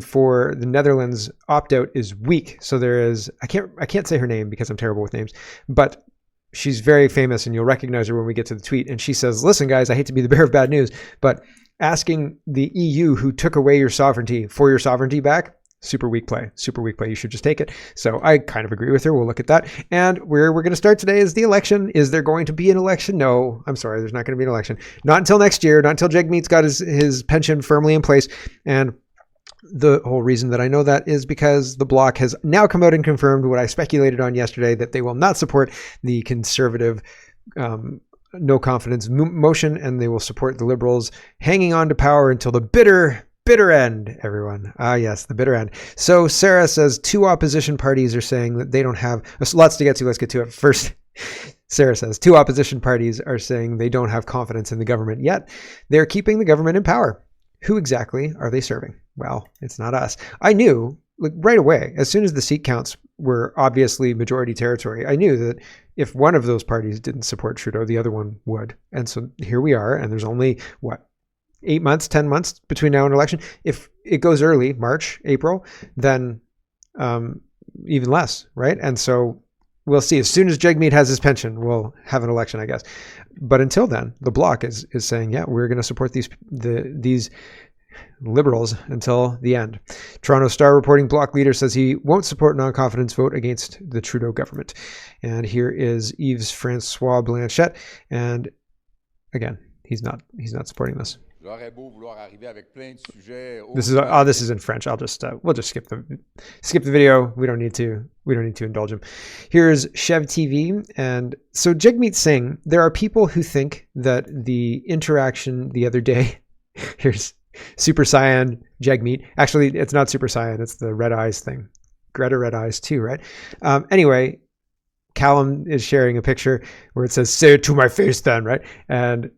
for the Netherlands opt-out is weak. So there is, I can't say her name because I'm terrible with names, but she's very famous and you'll recognize her when we get to the tweet. And she says, listen, guys, I hate to be the bearer of bad news, but asking the EU who took away your sovereignty for your sovereignty back, super weak play, super weak play. You should just take it. So I kind of agree with her. We'll look at that. And where we're going to start today is the election. Is there going to be an election? No, I'm sorry. There's not going to be an election. Not until next year, not until Jagmeet's got his pension firmly in place. And the whole reason that I know that is because the Bloc has now come out and confirmed what I speculated on yesterday, that they will not support the Conservative no confidence motion, and they will support the Liberals hanging on to power until the bitter end, everyone. Ah, yes, the bitter end. So Sarah says 2 opposition parties are saying that they don't have, lots to get to. Let's get to it first. Sarah says 2 opposition parties are saying they don't have confidence in the government yet. They're keeping the government in power. Who exactly are they serving? Well, it's not us. I knew, like, right away, as soon as the seat counts were obviously majority territory, I knew that if one of those parties didn't support Trudeau, the other one would. And so here we are, and there's only, 8 months, 10 months between now and election. If it goes early, March, April, then even less, right? And so we'll see. As soon as Jagmeet has his pension, we'll have an election, I guess. But until then, the Bloc is saying, yeah, we're going to support these Liberals until the end. Toronto Star reporting Bloc leader says he won't support non-confidence vote against the Trudeau government. And here is Yves Francois Blanchette. And again, he's not supporting this. This is in French. I'll just we'll just skip the video. We don't need to indulge him. Here's Chev TV, and so Jagmeet Singh. There are people who think that the interaction the other day. Here's Super Saiyan Jagmeet. Actually, it's not Super Saiyan. It's the Red Eyes thing. Greta Red Eyes too, right? Anyway, Callum is sharing a picture where it says "Say it to my face," then, right? And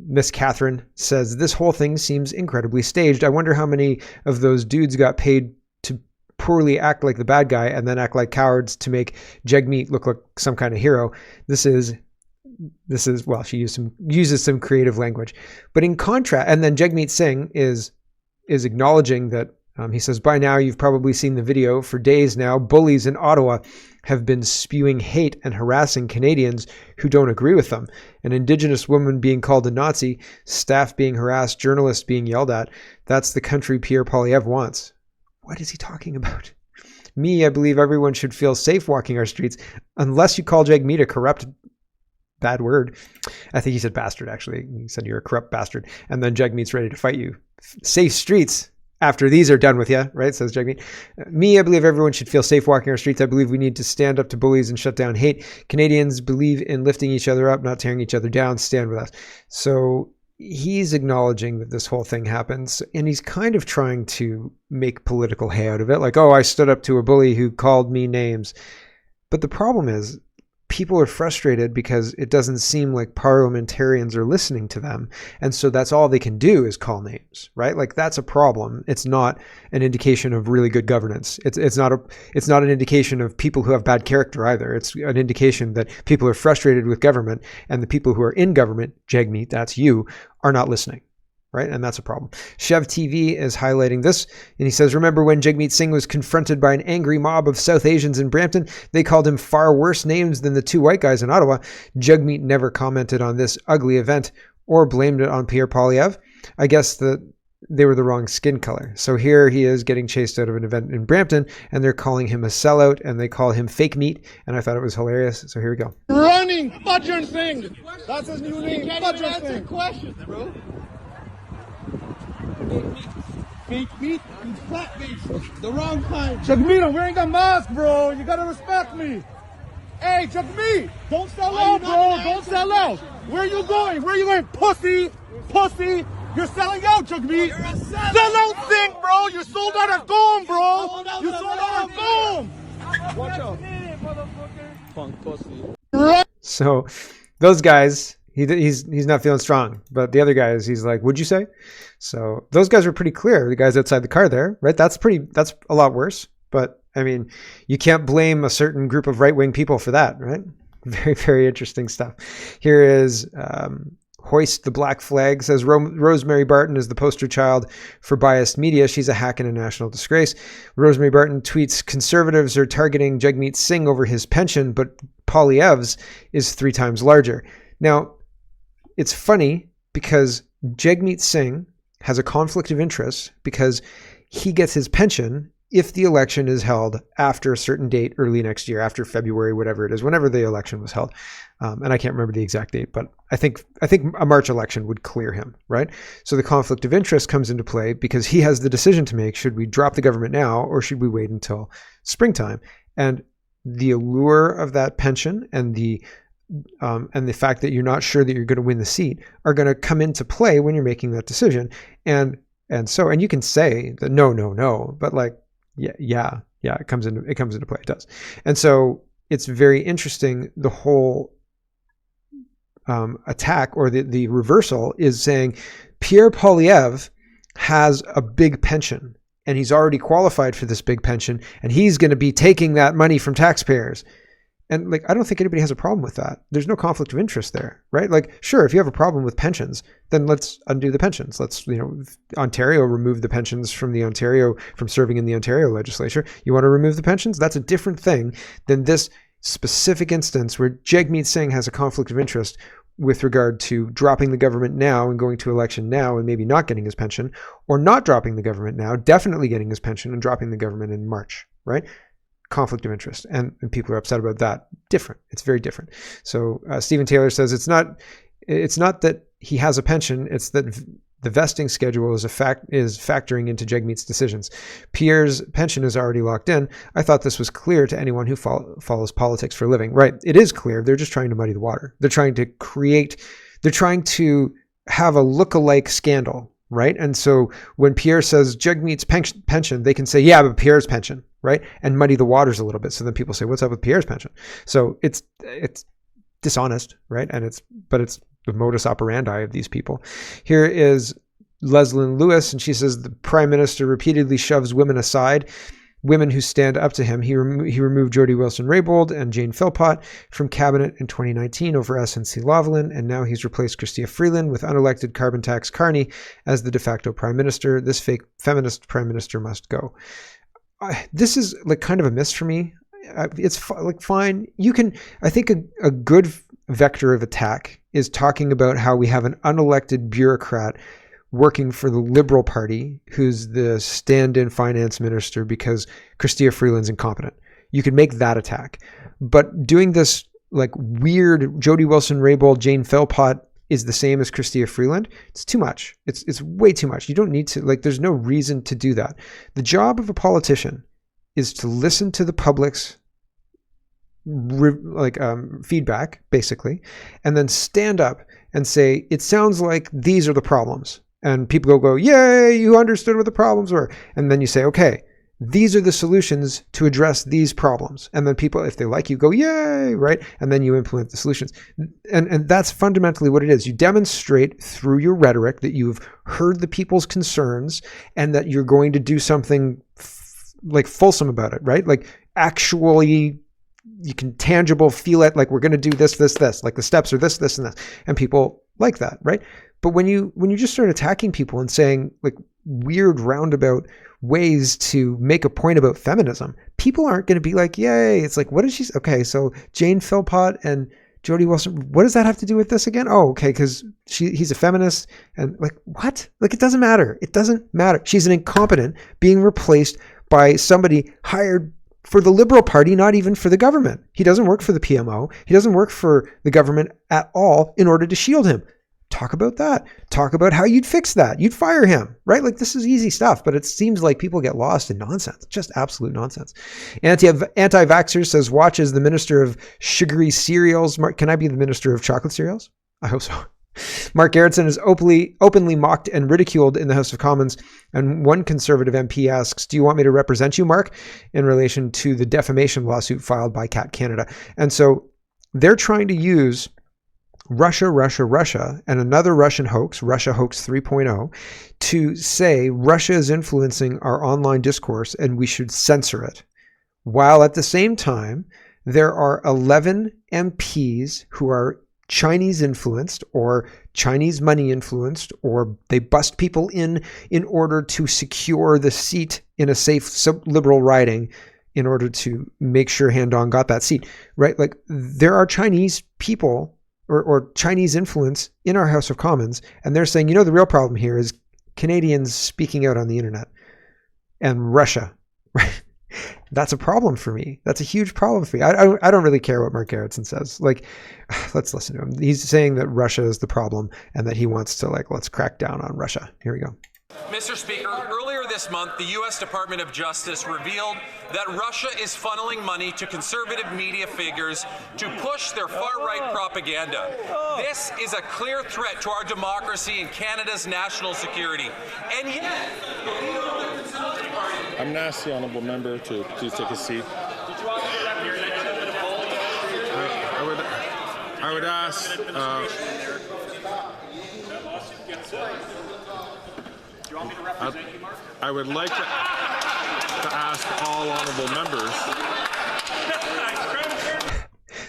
Miss Catherine says, this whole thing seems incredibly staged. I wonder how many of those dudes got paid to poorly act like the bad guy and then act like cowards to make Jagmeet look like some kind of hero. This is well, she uses some creative language. But in contrast, and then Jagmeet Singh is acknowledging that he says, by now you've probably seen the video. For days now, bullies in Ottawa have been spewing hate and harassing Canadians who don't agree with them. An Indigenous woman being called a Nazi, staff being harassed, journalists being yelled at. That's the country Pierre Poilievre wants. What is he talking about? Me, I believe everyone should feel safe walking our streets, unless you call Jagmeet a corrupt, bad word. I think he said bastard, actually. He said you're a corrupt bastard. And then Jagmeet's ready to fight you. Safe streets. After these are done with you, right, says Jagmeet. Me, I believe everyone should feel safe walking our streets. I believe we need to stand up to bullies and shut down hate. Canadians believe in lifting each other up, not tearing each other down. Stand with us. So he's acknowledging that this whole thing happens, and he's kind of trying to make political hay out of it. Like, oh, I stood up to a bully who called me names. But the problem is, people are frustrated because it doesn't seem like parliamentarians are listening to them. And so that's all they can do is call names, right? Like, that's a problem. It's not an indication of really good governance. It's not an indication of people who have bad character either. It's an indication that people are frustrated with government, and the people who are in government, Jagmeet, that's you, are not listening. Right? And that's a problem. Chev TV is highlighting this, and he says, remember when Jagmeet Singh was confronted by an angry mob of South Asians in Brampton? They called him far worse names than the 2 white guys in Ottawa. Jagmeet never commented on this ugly event or blamed it on Pierre Poilievre. I guess that they were the wrong skin color. So here he is getting chased out of an event in Brampton, and they're calling him a sellout, and they call him fake meat, and I thought it was hilarious. So here we go. Running Fudger Singh. That's his new name. Fudger Singh. Questions, bro. Fake meat and flat face. The wrong kind. Jagmeet, I'm wearing a mask, bro. You gotta respect me. Hey, Jagmeet, don't sell out, bro. Don't sell out. Where are you going? Where are you going? Pussy. Pussy. You're selling out, Jagmeet. Sell out thing, bro. You sold out of Dome, bro. You sold out of Dome. Watch out. Punk pussy. So those guys, he's not feeling strong, but the other guys, he's like, would you say? So those guys were pretty clear. The guys outside the car there, right? That's a lot worse. But I mean, you can't blame a certain group of right-wing people for that, right? Very, very interesting stuff. Here is hoist the black flag, says Rosemary Barton is the poster child for biased media. She's a hack and a national disgrace. Rosemary Barton tweets, conservatives are targeting Jagmeet Singh over his pension, but Poilievre's is 3 times larger. Now, it's funny because Jagmeet Singh has a conflict of interest because he gets his pension if the election is held after a certain date early next year, after February, whatever it is, whenever the election was held. And I can't remember the exact date, but I think a March election would clear him, right? So the conflict of interest comes into play because he has the decision to make. Should we drop the government now or should we wait until springtime? And the allure of that pension and the fact that you're not sure that you're going to win the seat are going to come into play when you're making that decision. And you can say that no, but like, yeah, it comes into play. It does. And so it's very interesting. The whole attack or the reversal is saying Pierre Poilievre has a big pension and he's already qualified for this big pension and he's going to be taking that money from taxpayers. And like, I don't think anybody has a problem with that. There's no conflict of interest there, right? Like, sure, if you have a problem with pensions, then let's undo the pensions. Let's, Ontario remove the pensions from serving in the Ontario legislature. You want to remove the pensions? That's a different thing than this specific instance where Jagmeet Singh has a conflict of interest with regard to dropping the government now and going to election now and maybe not getting his pension, or not dropping the government now, definitely getting his pension and dropping the government in March, right? Conflict of interest, and people are upset about that. Different. It's very different. So Stephen Taylor says it's not that he has a pension, it's that the vesting schedule is factoring into Jagmeet's decisions. Pierre's pension is already locked in. I thought this was clear to anyone who follows politics for a living. Right. It is clear. They're just trying to muddy the water. They're trying to have a look-alike scandal. Right. And so when Pierre says Jagmeet's pension, they can say, yeah, but Pierre's pension, right? And muddy the waters a little bit. So then people say, what's up with Pierre's pension? So it's dishonest, right? But it's the modus operandi of these people. Here is Leslyn Lewis, and she says the Prime Minister repeatedly shoves women aside, women who stand up to him. He removed Jody Wilson-Raybould and Jane Philpott from cabinet in 2019 over SNC Lavalin, and now he's replaced Chrystia Freeland with unelected carbon tax Carney as the de facto Prime Minister. This fake feminist Prime Minister must go. This is like kind of a miss for me. It's like fine. You can. I think a good vector of attack is talking about how we have an unelected bureaucrat working for the Liberal Party who's the stand-in finance minister because Chrystia Freeland's incompetent. You could make that attack. But doing this like weird Jody Wilson-Raybould, Jane Philpott is the same as Chrystia Freeland, it's too much. It's way too much. You don't need to, like, there's no reason to do that. The job of a politician is to listen to the public's feedback, basically, and then stand up and say, it sounds like these are the problems. And people go, yay, you understood what the problems were. And then you say, okay, these are the solutions to address these problems. And then people, if they like you, go, yay, right? And then you implement the solutions. And that's fundamentally what it is. You demonstrate through your rhetoric that you've heard the people's concerns and that you're going to do something like fulsome about it, right? Like actually you can tangible feel it, like we're going to do this, like the steps are this, and this. And people like that, right? But when you just start attacking people and saying like weird roundabout ways to make a point about feminism, people aren't going to be like, yay. It's like, what is she? Okay, so Jane Philpott and Jody Wilson, what does that have to do with this again? Oh, okay, because he's a feminist. And like, what? Like, it doesn't matter. It doesn't matter. She's an incompetent being replaced by somebody hired for the Liberal Party, not even for the government. He doesn't work for the PMO. He doesn't work for the government at all in order to shield him. Talk about that. Talk about how you'd fix that. You'd fire him, right? Like, this is easy stuff, but it seems like people get lost in nonsense. Just absolute nonsense. Anti-vaxxer says, watch as the minister of sugary cereals. Can I be the minister of chocolate cereals? I hope so. Mark Gerritsen is openly mocked and ridiculed in the House of Commons. And one Conservative MP asks, do you want me to represent you, Mark, in relation to the defamation lawsuit filed by Cat Canada? And so they're trying to use Russia, and another Russian hoax, Russia Hoax 3.0, to say Russia is influencing our online discourse and we should censor it. While at the same time, there are 11 MPs who are Chinese influenced or Chinese money influenced, or they bust people in order to secure the seat in a safe liberal riding in order to make sure Han Dong got that seat, right? Like there are Chinese people or Chinese influence in our House of Commons, and they're saying, the real problem here is Canadians speaking out on the internet and Russia, right? That's a problem for me. That's a huge problem for me. I don't really care what Mark Gerritsen says. Like, let's listen to him. He's saying that Russia is the problem and that he wants to let's crack down on Russia. Here we go. Mr. Speaker, earlier this month, the U.S. Department of Justice revealed that Russia is funneling money to conservative media figures to push their far-right propaganda. This is a clear threat to our democracy and Canada's national security. And yet, I'm going to ask the honourable member to please take a seat. I would ask... I would like to ask all honorable members.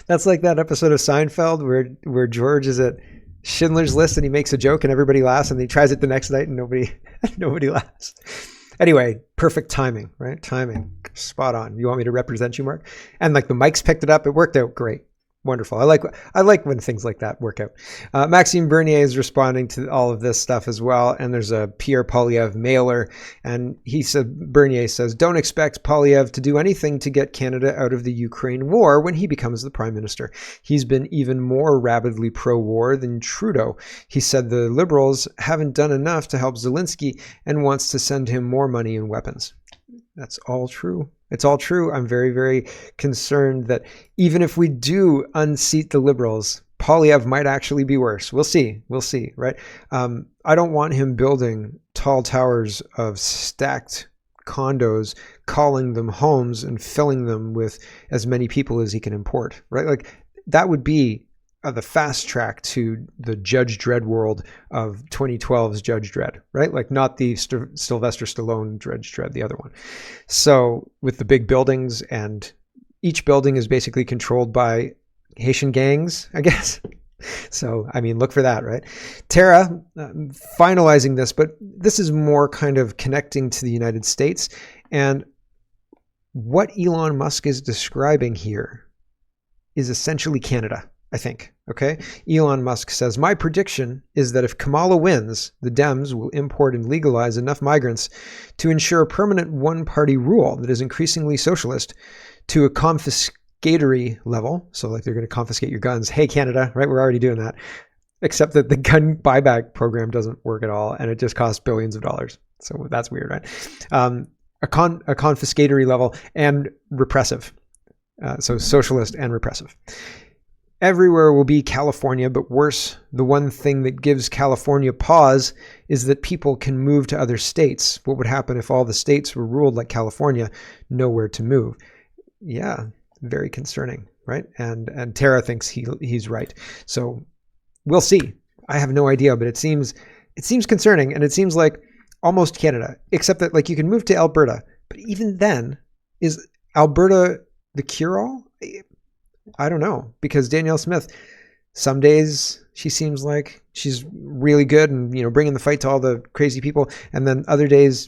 That's like that episode of Seinfeld where George is at Schindler's List and he makes a joke and everybody laughs, and he tries it the next night and nobody laughs. Anyway, perfect timing, right? Timing, spot on. You want me to represent you, Mark? And the mics picked it up. It worked out great. Wonderful. I like when things like that work out. Maxime Bernier is responding to all of this stuff as well. And there's a Pierre Poilievre mailer. And Bernier says, don't expect Poilievre to do anything to get Canada out of the Ukraine war when he becomes the prime minister. He's been even more rabidly pro-war than Trudeau. He said the Liberals haven't done enough to help Zelensky and wants to send him more money and weapons. That's all true. It's all true. I'm very, very concerned that even if we do unseat the Liberals, Poilievre might actually be worse. We'll see. We'll see, right? I don't want him building tall towers of stacked condos, calling them homes and filling them with as many people as he can import, right? Like that would be the fast track to the Judge Dredd world of 2012's Judge Dredd, right? Like not the Sylvester Stallone Judge Dredd, the other one. So with the big buildings, and each building is basically controlled by Haitian gangs, I guess. So, I mean, look for that, right? Tara, finalizing this, but this is more kind of connecting to the United States. And what Elon Musk is describing here is essentially Canada, I think. Okay. Elon Musk says, my prediction is that if Kamala wins, the Dems will import and legalize enough migrants to ensure a permanent one-party rule that is increasingly socialist to a confiscatory level. So like they're going to confiscate your guns. Hey, Canada, right? We're already doing that. Except that the gun buyback program doesn't work at all. And it just costs billions of dollars. So that's weird, right? A confiscatory level and repressive. So socialist and repressive. Everywhere will be California, but worse, the one thing that gives California pause is that people can move to other states. What would happen if all the states were ruled like California, nowhere to move? Yeah, very concerning, right? And Tara thinks he's right. So we'll see. I have no idea, but it seems concerning, and it seems like almost Canada, except that like you can move to Alberta, but even then, is Alberta the cure-all? I don't know, because Danielle Smith, some days she seems like she's really good and, bringing the fight to all the crazy people. And then other days,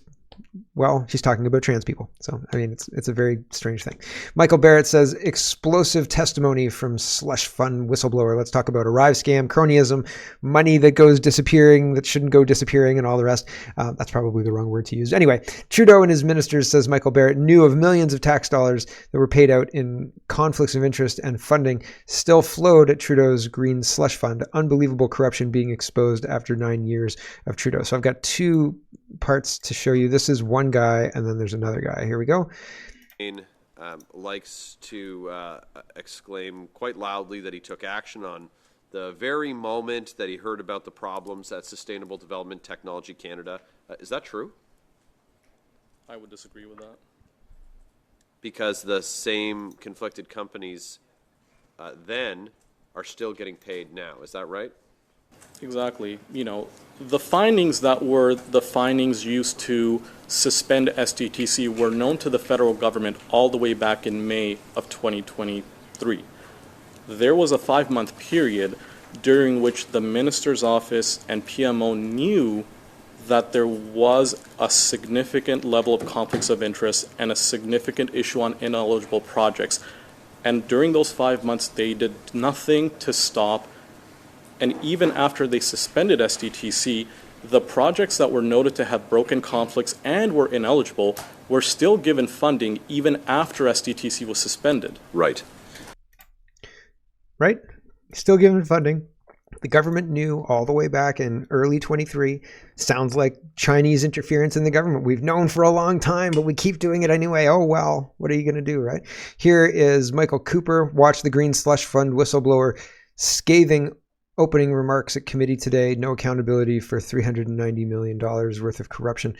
well, she's talking about trans people. So, I mean, it's a very strange thing. Michael Barrett says, explosive testimony from slush fund whistleblower. Let's talk about arrive scam, cronyism, money that goes disappearing, that shouldn't go disappearing, and all the rest. That's probably the wrong word to use. Anyway, Trudeau and his ministers, says Michael Barrett, knew of millions of tax dollars that were paid out in conflicts of interest, and funding still flowed at Trudeau's Green Slush Fund. Unbelievable corruption being exposed after 9 years of Trudeau. So I've got two parts to show you. This is one guy, and then there's another guy. Here we go. Likes to exclaim quite loudly that he took action on the very moment that he heard about the problems at Sustainable Development Technology Canada. Is that true? I would disagree with that. Because the same conflicted companies then are still getting paid now. Is that right? Exactly. The findings that were the findings used to suspend SDTC were known to the federal government all the way back in May of 2023. There was a 5-month period during which the minister's office and PMO knew that there was a significant level of conflicts of interest and a significant issue on ineligible projects. And during those 5 months, they did nothing to stop. And even after they suspended SDTC, the projects that were noted to have broken conflicts and were ineligible were still given funding even after SDTC was suspended. Right. Right? Still given funding. The government knew all the way back in early 23. Sounds like Chinese interference in the government. We've known for a long time, but we keep doing it anyway. Oh, well, what are you going to do, right? Here is Michael Cooper. Watch the Green Slush Fund whistleblower scathing opening remarks at committee today. No accountability for $390 million worth of corruption.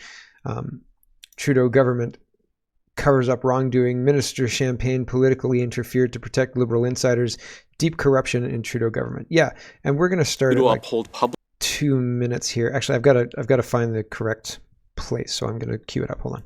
Trudeau government covers up wrongdoing. Minister Champagne politically interfered to protect Liberal insiders. Deep corruption in Trudeau government. Yeah, and we're going to start at like uphold public 2 minutes here. Actually, I've got to find the correct place, so I'm going to cue it up. Hold on.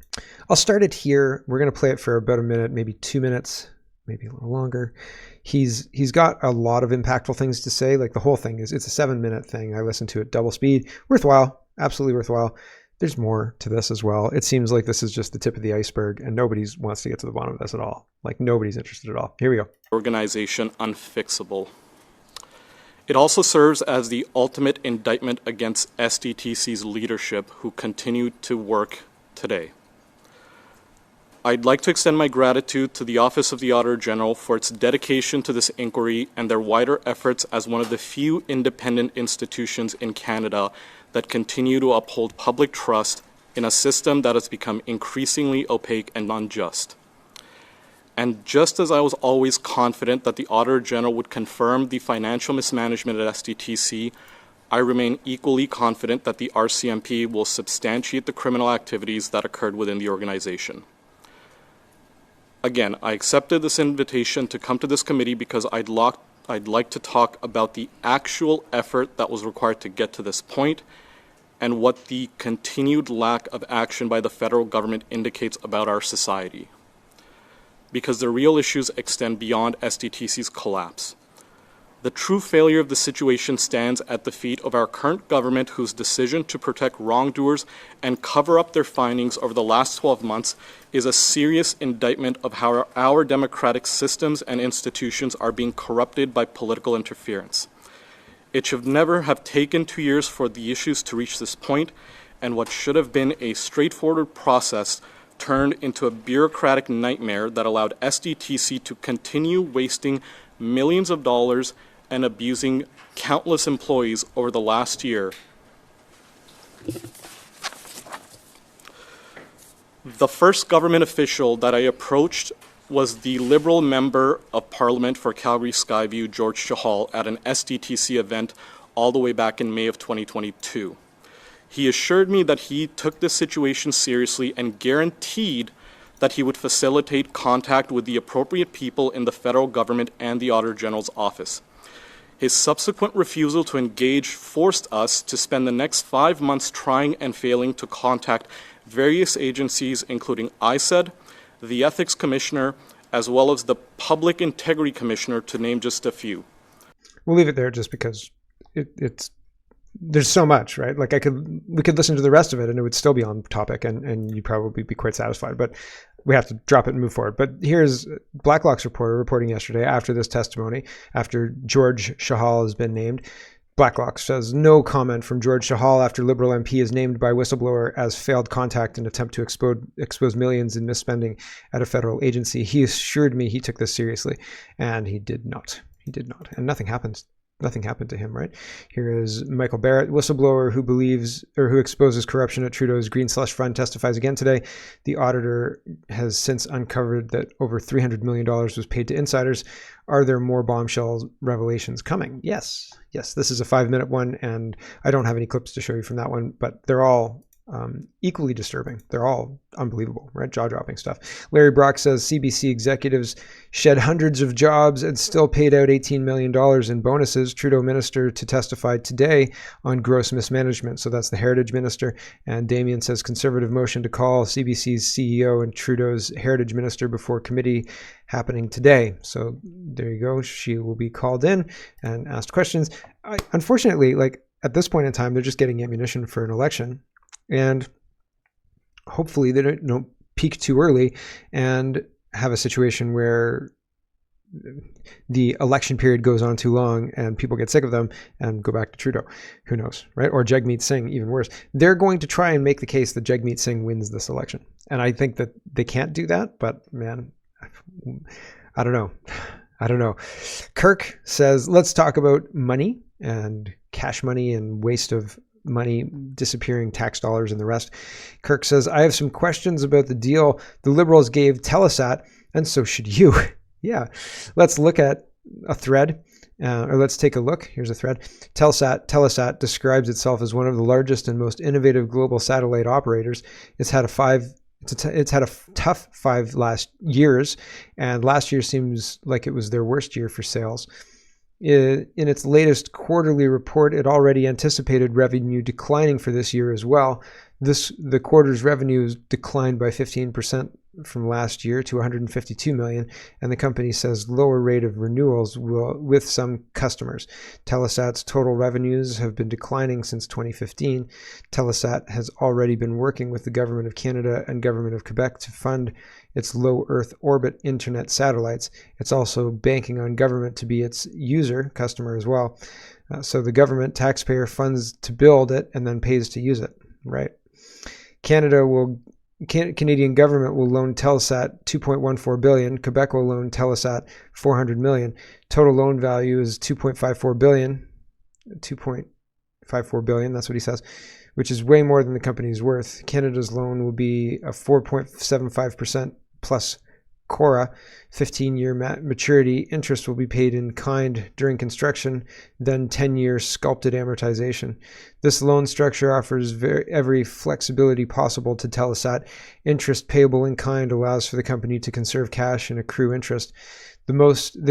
I'll start it here. We're going to play it for about a minute, maybe 2 minutes, maybe a little longer. He's got a lot of impactful things to say. Like the whole thing it's a 7-minute thing. I listened to it double speed. Worthwhile, absolutely worthwhile. There's more to this as well. It seems like this is just the tip of the iceberg and nobody wants to get to the bottom of this at all. Like nobody's interested at all. Here we go. Organization unfixable. It also serves as the ultimate indictment against SDTC's leadership who continue to work today. I'd like to extend my gratitude to the Office of the Auditor General for its dedication to this inquiry and their wider efforts as one of the few independent institutions in Canada that continue to uphold public trust in a system that has become increasingly opaque and unjust. And just as I was always confident that the Auditor General would confirm the financial mismanagement at SDTC, I remain equally confident that the RCMP will substantiate the criminal activities that occurred within the organization. Again, I accepted this invitation to come to this committee because I'd like to talk about the actual effort that was required to get to this point and what the continued lack of action by the federal government indicates about our society. Because the real issues extend beyond SDTC's collapse. The true failure of the situation stands at the feet of our current government, whose decision to protect wrongdoers and cover up their findings over the last 12 months is a serious indictment of how our democratic systems and institutions are being corrupted by political interference. It should never have taken 2 years for the issues to reach this point, and what should have been a straightforward process turned into a bureaucratic nightmare that allowed SDTC to continue wasting millions of dollars and abusing countless employees over the last year. The first government official that I approached was the Liberal Member of Parliament for Calgary Skyview, George Chahal, at an SDTC event all the way back in May of 2022. He assured me that he took this situation seriously and guaranteed that he would facilitate contact with the appropriate people in the federal government and the Auditor General's office. His subsequent refusal to engage forced us to spend the next 5 months trying and failing to contact various agencies, including ISED, the Ethics Commissioner, as well as the Public Integrity Commissioner, to name just a few. We'll leave it there just because there's so much, right? Like we could listen to the rest of it and it would still be on topic and you'd probably be quite satisfied, but we have to drop it and move forward. But here's Blacklock's reporter reporting yesterday after this testimony, after George Chahal has been named. Blacklock says no comment from George Chahal after Liberal MP is named by whistleblower as failed contact in attempt to expose millions in misspending at a federal agency. He assured me he took this seriously, and he did not. He did not. And nothing happened to him, right? Here is Michael Barrett, whistleblower who exposes corruption at Trudeau's Green Slush Fund, testifies again today. The auditor has since uncovered that over $300 million was paid to insiders. Are there more bombshell revelations coming? Yes. This is a 5-minute one, and I don't have any clips to show you from that one, but they're all equally disturbing. They're all unbelievable, right? Jaw-dropping stuff. Larry Brock says CBC executives shed hundreds of jobs and still paid out $18 million in bonuses. Trudeau minister to testify today on gross mismanagement. So that's the heritage minister. And Damien says conservative motion to call CBC's CEO and Trudeau's heritage minister before committee happening today. So there you go. She will be called in and asked questions. Unfortunately, like at this point in time, they're just getting ammunition for an election. And hopefully they don't peak too early and have a situation where the election period goes on too long and people get sick of them and go back to Trudeau. Who knows, right? Or Jagmeet Singh, even worse. They're going to try and make the case that Jagmeet Singh wins this election. And I think that they can't do that, but man, I don't know. Kirk says, let's talk about money and cash money and waste of money, disappearing tax dollars and the rest. Kirk says, I have some questions about the deal the Liberals gave Telesat, and so should you. Yeah, let's look at a thread, or let's take a look. Here's a thread. Telesat describes itself as one of the largest and most innovative global satellite operators. It's had a tough 5 last years, and last year seems like it was their worst year for sales. In its latest quarterly report, it already anticipated revenue declining for this year as well. The quarter's revenues declined by 15% from last year to 152 million, and the company says lower rate of renewals with some customers. Telesat's total revenues have been declining since 2015. Telesat has already been working with the Government of Canada and Government of Quebec to fund its low Earth orbit internet satellites. It's also banking on government to be its customer as well. So the government taxpayer funds to build it and then pays to use it, right? Canadian government will loan Telesat $2.14 billion. Quebec will loan Telesat $400 million. Total loan value is $2.54 billion. $2.54 billion, that's what he says, which is way more than the company's worth. Canada's loan will be a 4.75% plus CORA, 15-year maturity. Interest will be paid in kind during construction, then 10-year sculpted amortization. This loan structure offers every flexibility possible to Telesat. Interest payable in kind allows for the company to conserve cash and accrue interest. They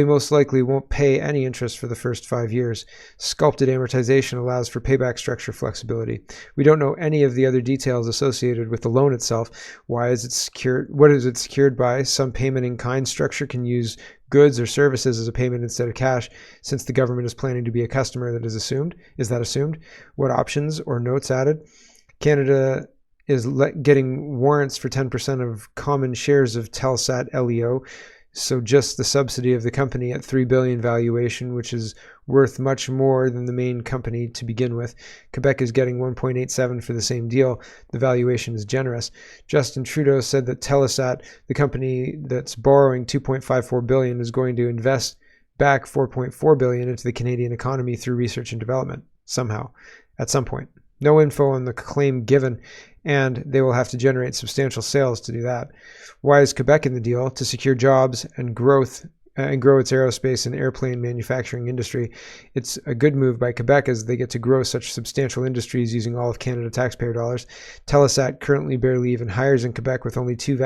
most likely won't pay any interest for the first 5 years. Sculpted amortization allows for payback structure flexibility. We don't know any of the other details associated with the loan itself. Why is it secured? What is it secured by? Some payment in kind structure can use goods or services as a payment instead of cash, since the government is planning to be a customer that is assumed. Is that assumed? What options or notes added? Canada is getting warrants for 10% of common shares of Telesat LEO. So just the subsidy of the company at $3 billion valuation, which is worth much more than the main company to begin with. Quebec is getting 1.87 for the same deal. The valuation is generous. Justin Trudeau said that Telesat, the company that's borrowing $2.54 billion, is going to invest back $4.4 billion into the Canadian economy through research and development somehow, at some point. No info on the claim given, and they will have to generate substantial sales to do that. Why is Quebec in the deal? To secure jobs and growth and grow its aerospace and airplane manufacturing industry. It's a good move by Quebec as they get to grow such substantial industries using all of Canada taxpayer dollars. Telesat currently barely even hires in Quebec with only two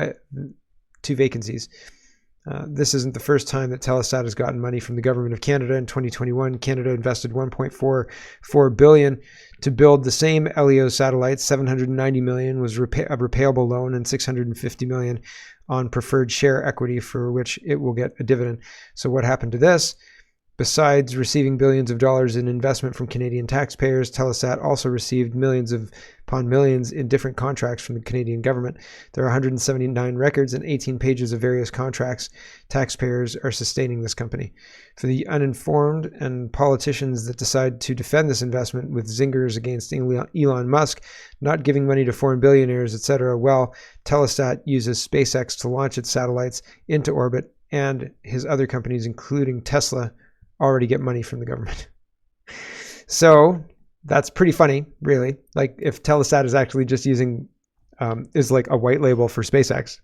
vacancies. This isn't the first time that Telesat has gotten money from the Government of Canada. In 2021, Canada invested $1.44 billion to build the same LEO satellites. $790 million was a repayable loan and $650 million on preferred share equity, for which it will get a dividend. So what happened to this? Besides receiving billions of dollars in investment from Canadian taxpayers, Telesat also received millions upon millions in different contracts from the Canadian government. There are 179 records and 18 pages of various contracts. Taxpayers are sustaining this company. For the uninformed and politicians that decide to defend this investment with zingers against Elon Musk, not giving money to foreign billionaires, etc., well, Telesat uses SpaceX to launch its satellites into orbit, and his other companies, including Tesla, already get money from the government. So that's pretty funny, really. Like if Telesat is actually just using, is like a white label for SpaceX,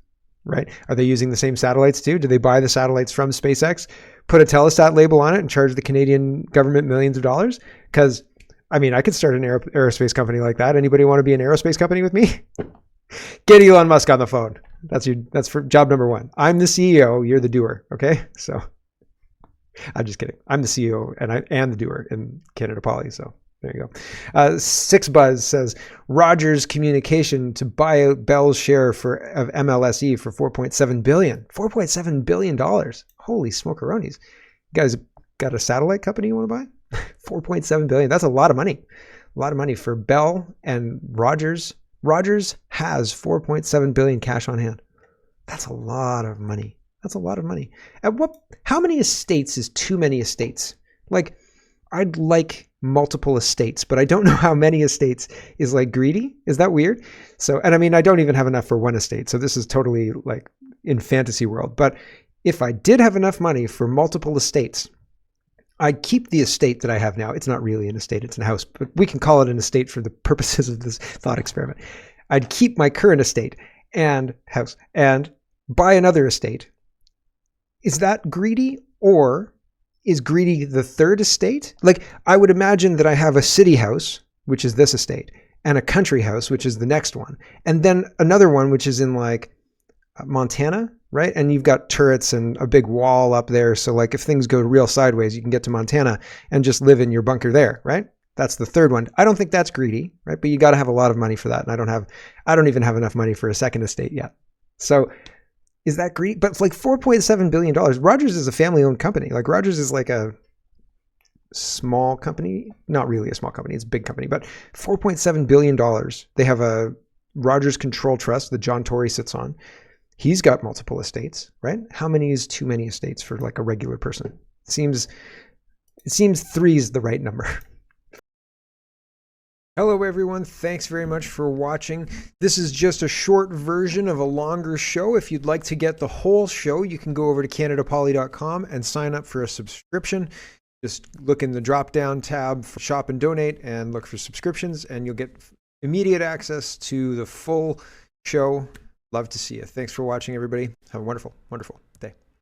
right? Are they using the same satellites too? Do they buy the satellites from SpaceX, put a Telesat label on it and charge the Canadian government millions of dollars? Because I mean, I could start an aerospace company like that. Anybody want to be an aerospace company with me? Get Elon Musk on the phone. That's for job number one. I'm the CEO. You're the doer. Okay. So I'm just kidding. I'm the CEO and I am the doer in Canada Poly. So there you go. Six Buzz says Rogers Communication to buy out Bell's share of MLSE for $4.7 billion. $4.7 billion. Holy smokeronis. You guys got a satellite company you want to buy? $4.7 billion. That's a lot of money. A lot of money for Bell and Rogers. Rogers has $4.7 billion cash on hand. That's a lot of money. That's a lot of money. How many estates is too many estates? Like, I'd like multiple estates, but I don't know how many estates is like greedy. Is that weird? So, and I mean, I don't even have enough for one estate. So this is totally like in fantasy world. But if I did have enough money for multiple estates, I'd keep the estate that I have now. It's not really an estate, it's a house, but we can call it an estate for the purposes of this thought experiment. I'd keep my current estate and house and buy another estate. Is that greedy, or is greedy the third estate? Like, I would imagine that I have a city house, which is this estate, and a country house, which is the next one, and then another one, which is in like Montana, right? And you've got turrets and a big wall up there. So like if things go real sideways, you can get to Montana and just live in your bunker there, right? That's the third one. I don't think that's greedy, right? But you got to have a lot of money for that. And I don't even have enough money for a second estate yet. So is that greedy? But it's like $4.7 billion. Rogers is a family owned company. Like Rogers is like a small company, not really a small company. It's a big company, but $4.7 billion. They have a Rogers Control Trust that John Tory sits on. He's got multiple estates, right? How many is too many estates for like a regular person? It seems 3 is the right number. Hello everyone, thanks very much for watching. This is just a short version of a longer show. If you'd like to get the whole show, you can go over to CanadaPoly.com and sign up for a subscription. Just look in the drop-down tab for Shop and Donate and look for subscriptions, and you'll get immediate access to the full show. Love to see you. Thanks for watching, everybody. Have a wonderful, wonderful